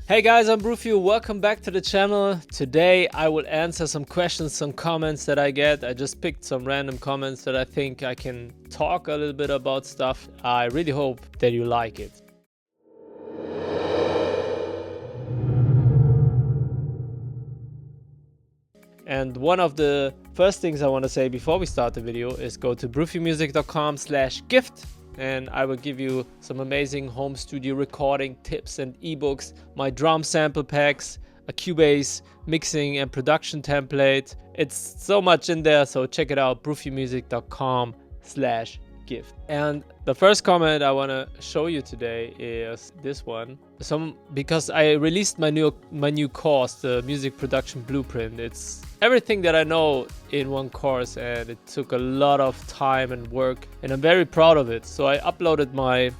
Hey guys, I'm Brufio. Welcome back to the channel. Today I will answer some questions, some comments that I get. I just picked some random comments that I think I can talk a little bit about stuff. I really hope that you like it. And one of the first things I want to say before we start the video is go to brufiomusic.com/gift. And I will give you some amazing home studio recording tips and ebooks, my drum sample packs, a Cubase mixing and production template. It's so much in there, so check it out, brufiomusic.com/gift. And the first comment I want to show you today is this one. Because I released my new course, the Music Production Blueprint. It's everything that I know in one course, and it took a lot of time and work, and I'm very proud of it. So I uploaded my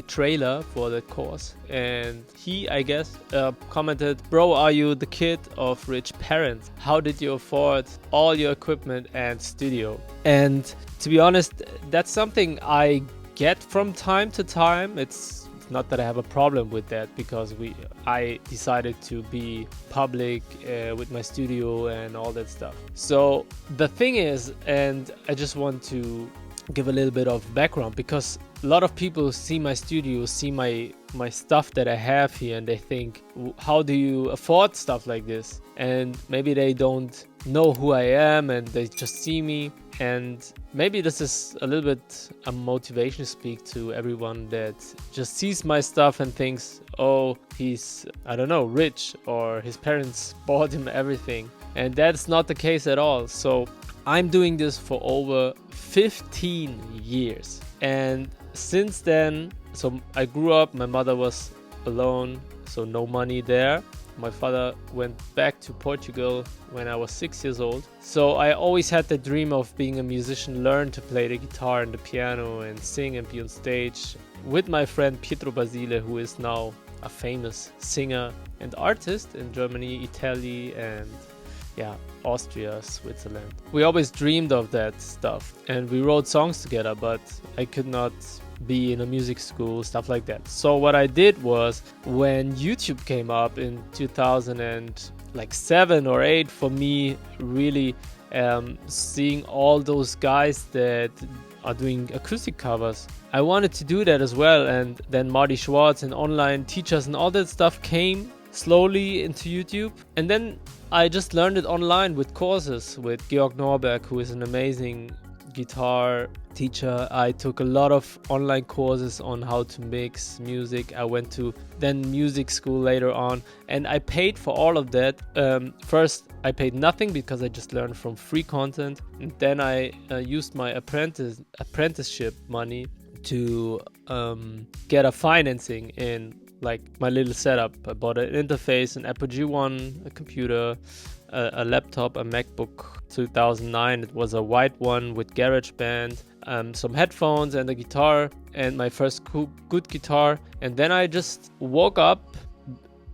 trailer for that course, and he, I guess, commented, "Bro, are you the kid of rich parents? How did you afford all your equipment and studio?" And to be honest, that's something I get from time to time. It's not that I have a problem with that, because I decided to be public with my studio and all that stuff. So the thing is, and I just want to give a little bit of background, because a lot of people see my studio, see my stuff that I have here, and they think, how do you afford stuff like this? And maybe they don't know who I am, and they just see me. And maybe this is a little bit a motivation speak to everyone that just sees my stuff and thinks, oh, he's, I don't know, rich, or his parents bought him everything. And that's not the case at all. So I'm doing this for over 15 years. And since then, so I grew up, my mother was alone, so no money there. My father went back to Portugal when I was 6 years old. So I always had the dream of being a musician, learn to play the guitar and the piano and sing and be on stage with my friend Pietro Basile, who is now a famous singer and artist in Germany, Italy, and Austria, Switzerland. We always dreamed of that stuff, and we wrote songs together, but I could not be in a music school, stuff like that. So what I did was, when YouTube came up in 2007 or 8, for me, really seeing all those guys that are doing acoustic covers, I wanted to do that as well. And then Marty Schwartz and online teachers and all that stuff came slowly into YouTube, and then I just learned it online with courses with Georg Norberg, who is an amazing guitar teacher. I took a lot of online courses on how to mix music. I went to then music school later on, and I paid for all of that. First, I paid nothing because I just learned from free content, and then I used my apprenticeship money to get a financing in like my little setup. I bought an interface, an Apogee One, a computer, a laptop, a MacBook 2009. It was a white one with GarageBand, some headphones and a guitar, and my first good guitar. And then I just woke up,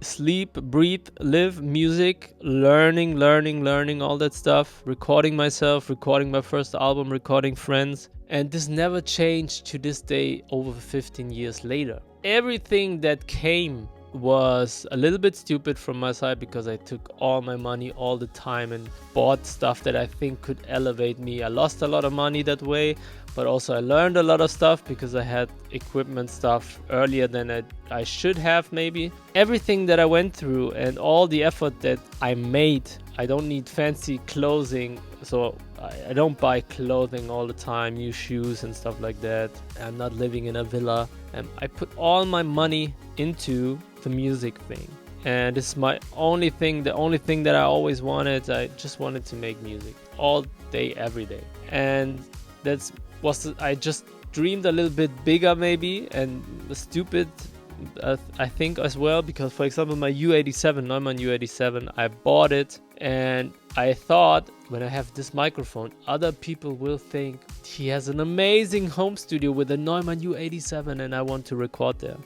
sleep, breathe, live music, learning all that stuff, recording myself, recording my first album, recording friends. And this never changed to this day, over 15 years later. Everything that came was a little bit stupid from my side, because I took all my money all the time and bought stuff that I think could elevate me. I lost a lot of money that way, but also I learned a lot of stuff because I had equipment stuff earlier than I should have maybe. Everything that I went through and all the effort that I made, I don't need fancy clothing, so I don't buy clothing all the time, new shoes and stuff like that. I'm not living in a villa, and I put all my money into the music thing. And this is my only thing, the only thing that I always wanted. I just wanted to make music all day, every day. And I just dreamed a little bit bigger maybe, and stupid I think as well, because for example my U87, Neumann U87, I bought it and I thought, when I have this microphone, other people will think he has an amazing home studio with a Neumann U87 and I want to record there.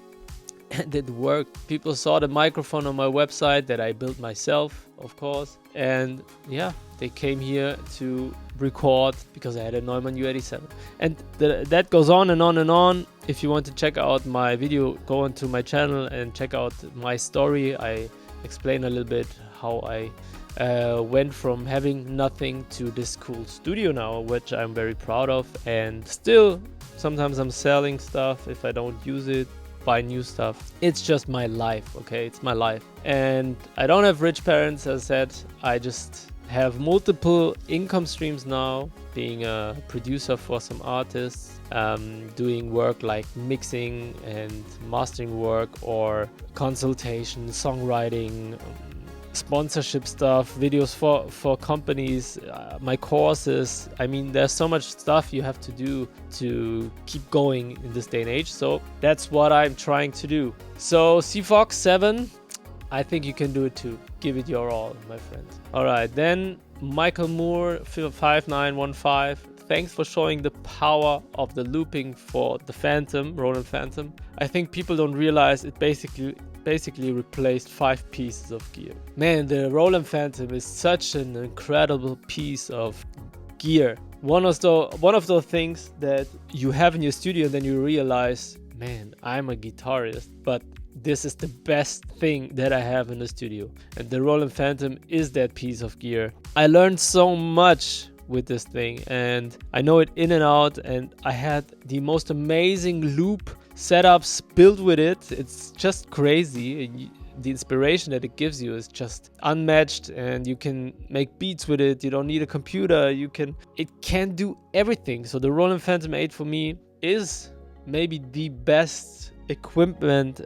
and it worked. People saw the microphone on my website that I built myself, of course, and yeah, they came here to record because I had a Neumann U87. And that goes on and on and on. If you want to check out my video, go onto my channel and check out my story. I explain a little bit how I went from having nothing to this cool studio now, which I'm very proud of. And still, sometimes I'm selling stuff if I don't use it, buy new stuff. It's just my life, okay? It's my life. And I don't have rich parents, as I said. I just have multiple income streams now, being a producer for some artists, doing work like mixing and mastering work, or consultation, songwriting, sponsorship stuff, videos for companies, my courses. I mean, there's so much stuff you have to do to keep going in this day and age. So that's what I'm trying to do. So CFox 7, I think you can do it too. Give it your all, my friend. All right, then Michael Moore 5915. Thanks for showing the power of the looping for the Phantom, Roland Phantom. I think people don't realize it basically replaced 5 pieces of gear. Man, the Roland Phantom is such an incredible piece of gear. One of those things that you have in your studio and then you realize, man, I'm a guitarist, but this is the best thing that I have in the studio. And the Roland Phantom is that piece of gear. I learned so much with this thing and I know it in and out, and I had the most amazing loop setups built with it. It's just crazy. The inspiration that it gives you is just unmatched, and you can make beats with it. You don't need a computer. It can do everything. So the Roland Phantom 8 for me is maybe the best equipment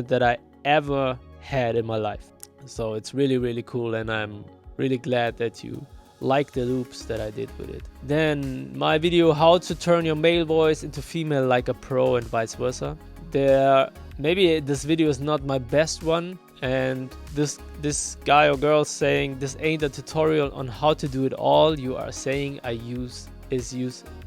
that I ever had in my life. So it's really, really cool, and I'm really glad that you like the loops that I did with it. Then my video, how to turn your male voice into female like a pro and vice versa. Maybe this video is not my best one, and this guy or girl saying this ain't a tutorial on how to do it all. You are saying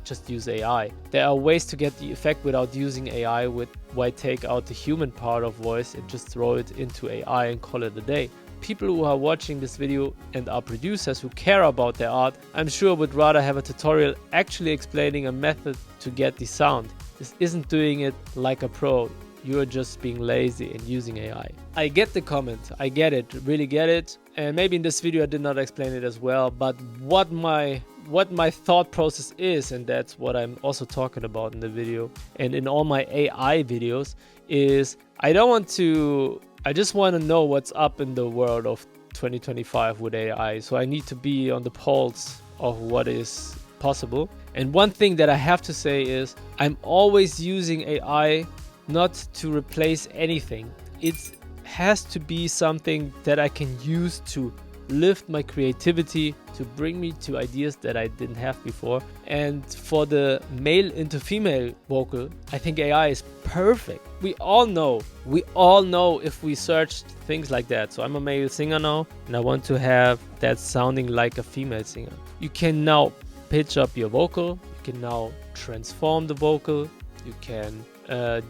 just use AI. There are ways to get the effect without using AI. Why take out the human part of voice and just throw it into AI and call it a day? People who are watching this video and are producers who care about their art, I'm sure would rather have a tutorial actually explaining a method to get the sound. This isn't doing it like a pro. You're just being lazy and using AI. I get the comment. I get it. Really get it. And maybe in this video I did not explain it as well, but what my thought process is, and that's what I'm also talking about in the video and in all my AI videos, is I just want to know what's up in the world of 2025 with AI. So I need to be on the pulse of what is possible. And one thing that I have to say is I'm always using AI not to replace anything. It has to be something that I can use to lift my creativity, to bring me to ideas that I didn't have before. And for the male into female vocal, I think AI is perfect. We all know if we search things like that. So I'm a male singer now, and I want to have that sounding like a female singer. You can now pitch up your vocal. You can now transform the vocal. You can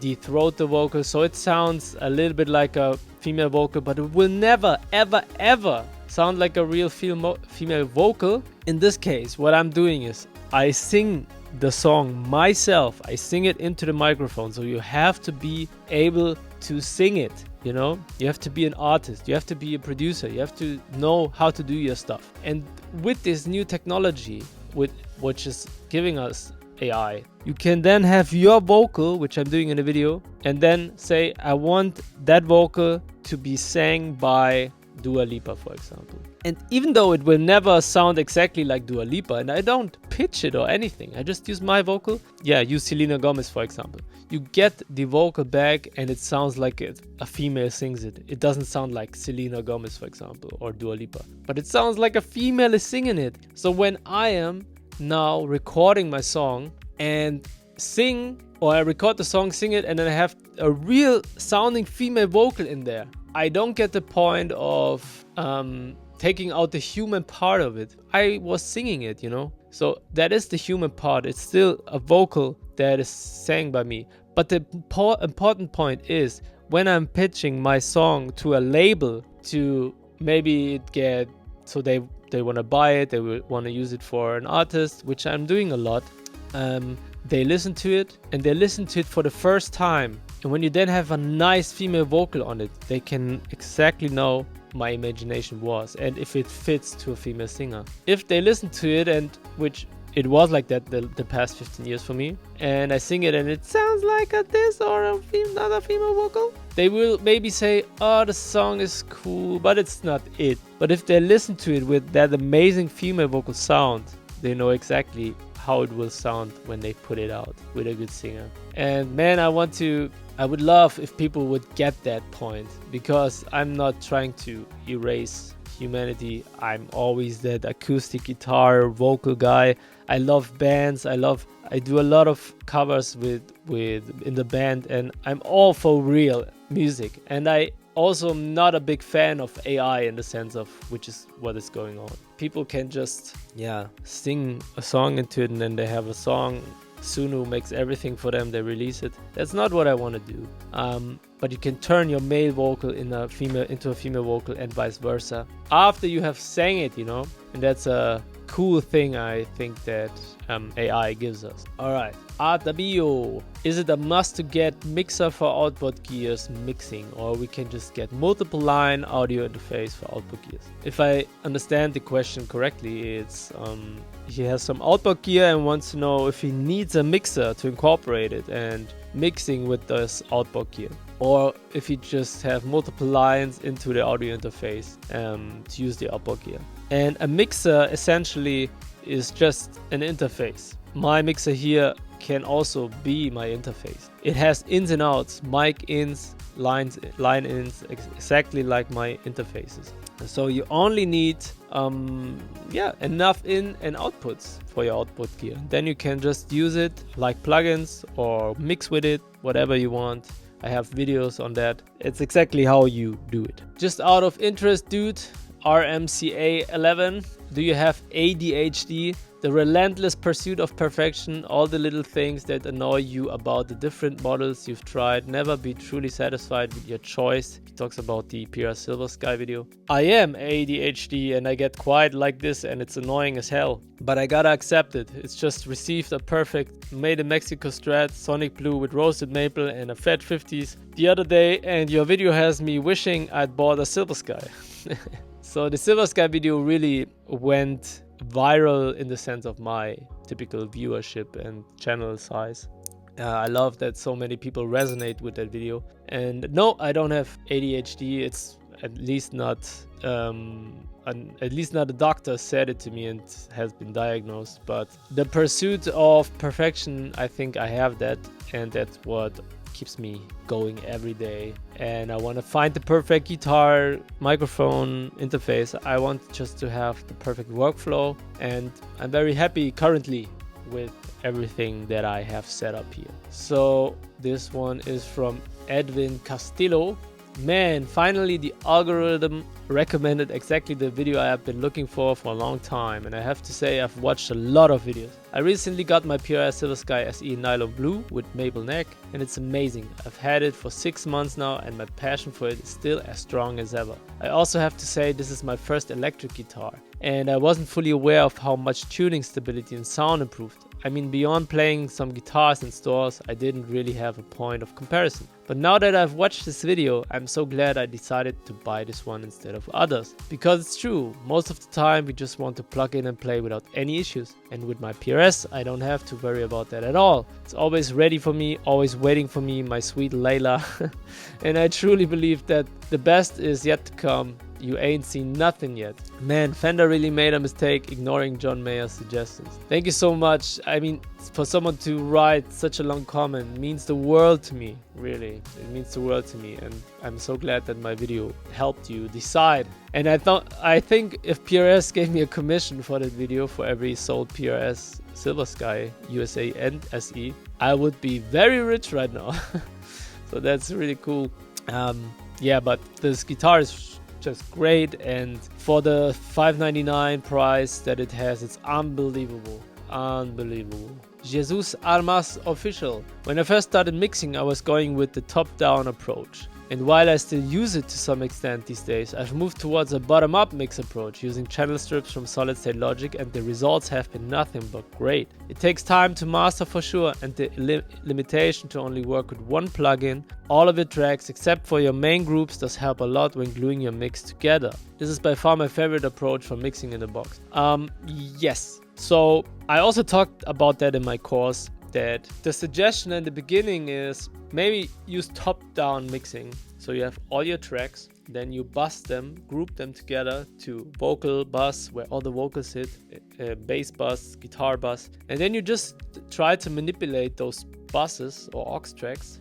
de-throat the vocal, so it sounds a little bit like a female vocal, but it will never, ever, ever sound like a real female vocal. In this case, what I'm doing is I sing the song myself. I sing it into the microphone. So you have to be able to sing it, you know? You have to be an artist. You have to be a producer. You have to know how to do your stuff. And with this new technology, which is giving us AI, you can then have your vocal, which I'm doing in the video, and then say, I want that vocal to be sang by Dua Lipa, for example. And even though it will never sound exactly like Dua Lipa, and I don't pitch it or anything, I just use my vocal. Yeah, use Selena Gomez, for example. You get the vocal back and it sounds like a female sings it. It doesn't sound like Selena Gomez, for example, or Dua Lipa. But it sounds like a female is singing it. So when I am now recording my song and sing, or I record the song, sing it, and then I have a real sounding female vocal in there, I don't get the point of taking out the human part of it. I was singing it, you know? So that is the human part. It's still a vocal that is sang by me. But the important point is, when I'm pitching my song to a label to maybe it get, so they want to buy it, they want to use it for an artist, which I'm doing a lot. They listen to it, and they listen to it for the first time. And when you then have a nice female vocal on it, they can exactly know my imagination was, and if it fits to a female singer. If they listen to it, and which it was like that the past 15 years for me, and I sing it and it sounds like a this or another female vocal, they will maybe say, oh, the song is cool, but it's not it. But if they listen to it with that amazing female vocal sound, they know exactly how it will sound when they put it out with a good singer. And man, I would love if people would get that point, because I'm not trying to erase humanity. I'm always that acoustic guitar vocal guy. I love bands. I do a lot of covers with in the band, and I'm all for real music. And I also am not a big fan of AI in the sense of which is what is going on. People can just sing a song into it, and then they have a song. Suno makes everything for them, they release it. That's not what I want to do. But you can turn your male vocal into a female vocal and vice versa after you have sang it, you know. And that's a cool thing I think that AI gives us. Alright, RWO. Is it a must to get mixer for outboard gears mixing, or we can just get multiple line audio interface for outboard gears? If I understand the question correctly, it's he has some outboard gear and wants to know if he needs a mixer to incorporate it and mixing with this outboard gear, or if he just have multiple lines into the audio interface to use the outboard gear. And a mixer essentially is just an interface. My mixer here can also be my interface. It has ins and outs, mic ins, line ins, exactly like my interfaces. So you only need enough in and outputs for your output gear. Then you can just use it like plugins or mix with it, whatever you want. I have videos on that. It's exactly how you do it. Just out of interest, dude, RMCA11, do you have ADHD? The relentless pursuit of perfection, all the little things that annoy you about the different models you've tried, never be truly satisfied with your choice. He talks about the PRS Silver Sky video. I am ADHD and I get quiet like this and it's annoying as hell. But I gotta accept it. It's just received a perfect Made in Mexico Strat, Sonic Blue with roasted maple and a Fat 50s the other day, and your video has me wishing I'd bought a Silver Sky. So the Silver Sky video really went viral in the sense of my typical viewership and channel size. I love that so many people resonate with that video. And no, I don't have ADHD. It's at least not a doctor said it to me and has been diagnosed. But the pursuit of perfection, I think I have that, and that's what keeps me going every day. And I want to find the perfect guitar microphone interface. I want just to have the perfect workflow, and I'm very happy currently with everything that I have set up here. So this one is from Edwin Castillo. Man, finally the algorithm recommended exactly the video I have been looking for a long time, and I have to say I've watched a lot of videos. I recently got my PRS Silver Sky SE Nylon Blue with maple neck, and it's amazing. I've had it for 6 months now and my passion for it is still as strong as ever. I also have to say this is my first electric guitar, and I wasn't fully aware of how much tuning stability and sound improved. I mean, beyond playing some guitars in stores, I didn't really have a point of comparison. But now that I've watched this video, I'm so glad I decided to buy this one instead of others. Because it's true, most of the time we just want to plug in and play without any issues. And with my PRS, I don't have to worry about that at all. It's always ready for me, always waiting for me, my sweet Layla. And I truly believe that the best is yet to come. You ain't seen nothing yet. Man, Fender really made a mistake ignoring John Mayer's suggestions. Thank you so much. I mean, for someone to write such a long comment means the world to me, really. It means the world to me, and I'm so glad that my video helped you decide. And I think if PRS gave me a commission for that video for every sold PRS Silver Sky USA and SE, I would be very rich right now. So that's really cool. Yeah, but this guitar is just great, and for the $599 price that it has, it's unbelievable. Jesus Armas official. When I first started mixing, I was going with the top-down approach. And while I still use it to some extent these days, I've moved towards a bottom-up mix approach using channel strips from Solid State Logic, and the results have been nothing but great. It takes time to master for sure, and the limitation to only work with one plugin, all of your tracks except for your main groups, does help a lot when gluing your mix together. This is by far my favorite approach for mixing in the box. Yes. So I also talked about that in my course, that the suggestion in the beginning is maybe use top-down mixing. So you have all your tracks, then you bus them, group them together to vocal bus, where all the vocals hit, bass bus, guitar bus, and then you just try to manipulate those buses or aux tracks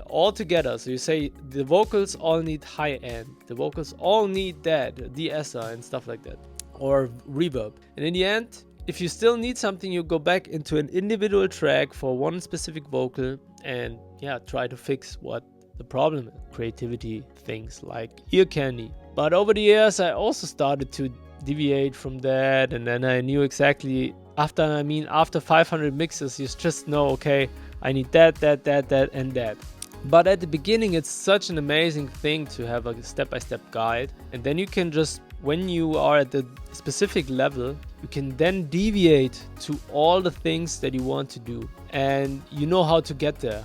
all together. So you say the vocals all need high end, the vocals all need that, de-esser and stuff like that, or reverb. And in the end, if you still need something, you go back into an individual track for one specific vocal and try to fix what the problem is. Creativity, things like ear candy. But over the years, I also started to deviate from that, and then I knew exactly after 500 mixes, you just know, okay, I need that, and that. But at the beginning, it's such an amazing thing to have a step-by-step guide, and then you can just, when you are at the specific level, you can then deviate to all the things that you want to do, and you know how to get there.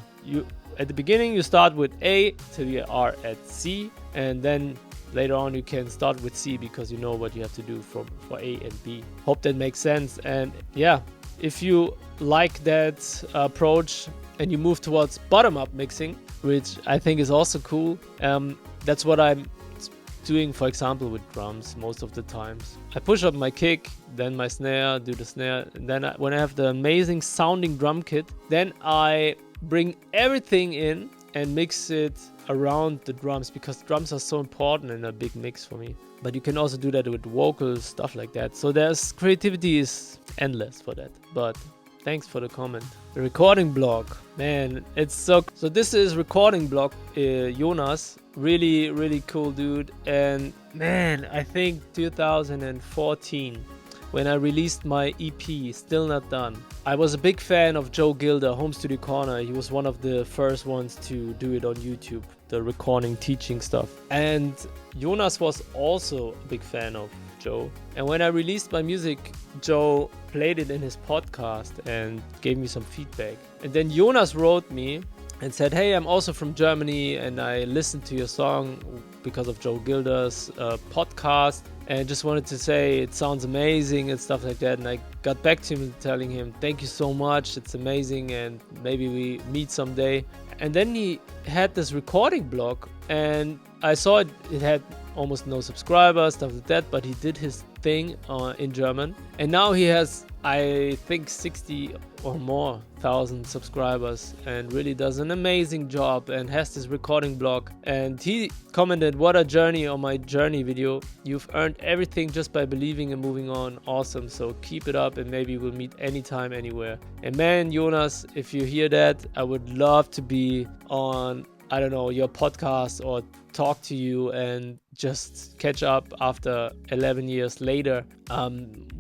At the beginning, you start with A till you are at C, and then later on you can start with C because you know what you have to do for A and B. Hope that makes sense. And if you like that approach and you move towards bottom-up mixing, which I think is also cool, that's what I'm doing, for example, with drums most of the times. I push up my kick, then my snare, do the snare, and then when I have the amazing sounding drum kit, then I bring everything in and mix it around the drums, because drums are so important in a big mix for me. But you can also do that with vocals, stuff like that. So creativity is endless for that. But thanks for the comment. The recording block, man, it's so this is recording block, Jonas, really, really cool dude. And man, I think 2014, when I released my EP, Still Not Done, I was a big fan of Joe Gilder, Home Studio Corner. He was one of the first ones to do it on YouTube, the recording, teaching stuff. And Jonas was also a big fan of Joe. And when I released my music, Joe played it in his podcast and gave me some feedback. And then Jonas wrote me and said, hey, I'm also from Germany and I listened to your song because of Joe Gilder's podcast, and just wanted to say it sounds amazing and stuff like that. And I got back to him telling him, thank you so much, it's amazing, and maybe we meet someday. And then he had this recording blog, and I saw it had almost no subscribers, stuff like that, but he did his thing in German, and now he has, I think, 60 or more thousand subscribers, and really does an amazing job and has this recording blog. And he commented, what a journey on my journey video. You've earned everything just by believing and moving on. Awesome. So keep it up, and maybe we'll meet anytime, anywhere. And man, Jonas, if you hear that, I would love to be on, I don't know, your podcast or talk to you and just catch up after 11 years later.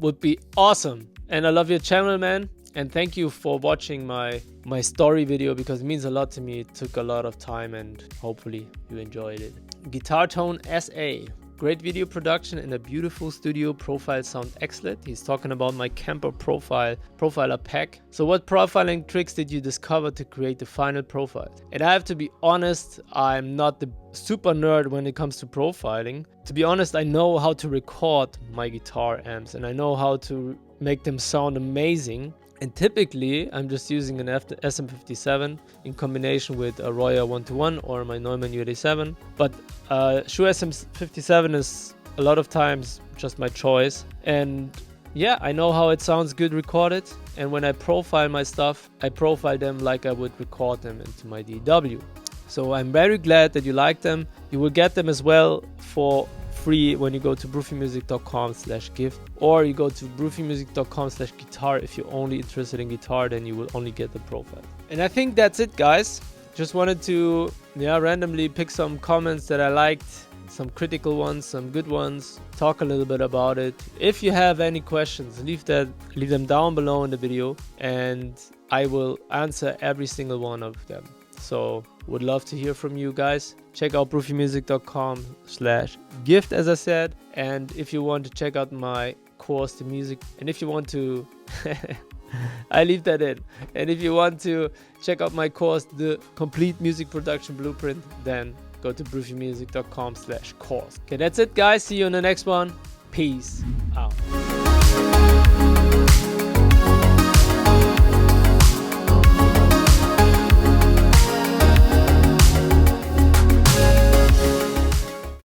Would be awesome. And I love your channel, man. And thank you for watching my story video, because it means a lot to me. It took a lot of time, and hopefully you enjoyed it. Guitar Tone SA. Great video production in a beautiful studio. Profile sound excellent. He's talking about my Kemper profiler pack. So what profiling tricks did you discover to create the final profile? And I have to be honest, I'm not the super nerd when it comes to profiling. To be honest, I know how to record my guitar amps, and I know how to make them sound amazing. And typically, I'm just using an SM57 in combination with a Royer 121 or my Neumann UD7. But Shure SM57 is a lot of times just my choice. And yeah, I know how it sounds good recorded. And when I profile my stuff, I profile them like I would record them into my DAW. So I'm very glad that you like them. You will get them as well for free when you go to brufimusic.com/gift, or you go to brufimusic.com/guitar. If you're only interested in guitar, then you will only get the profile. And I think that's it, guys. Just wanted to randomly pick some comments that I liked, some critical ones, some good ones, talk a little bit about it. If you have any questions, leave them down below in the video, and I will answer every single one of them. So would love to hear from you guys. check out brufiomusic.com/gift, as I said. And if you want to check out my course, the music, and if you want to I leave that in. And if you want to check out my course, the complete music production blueprint, then go to brufiomusic.com/course. Okay, that's it, guys. See you in the next one. Peace out.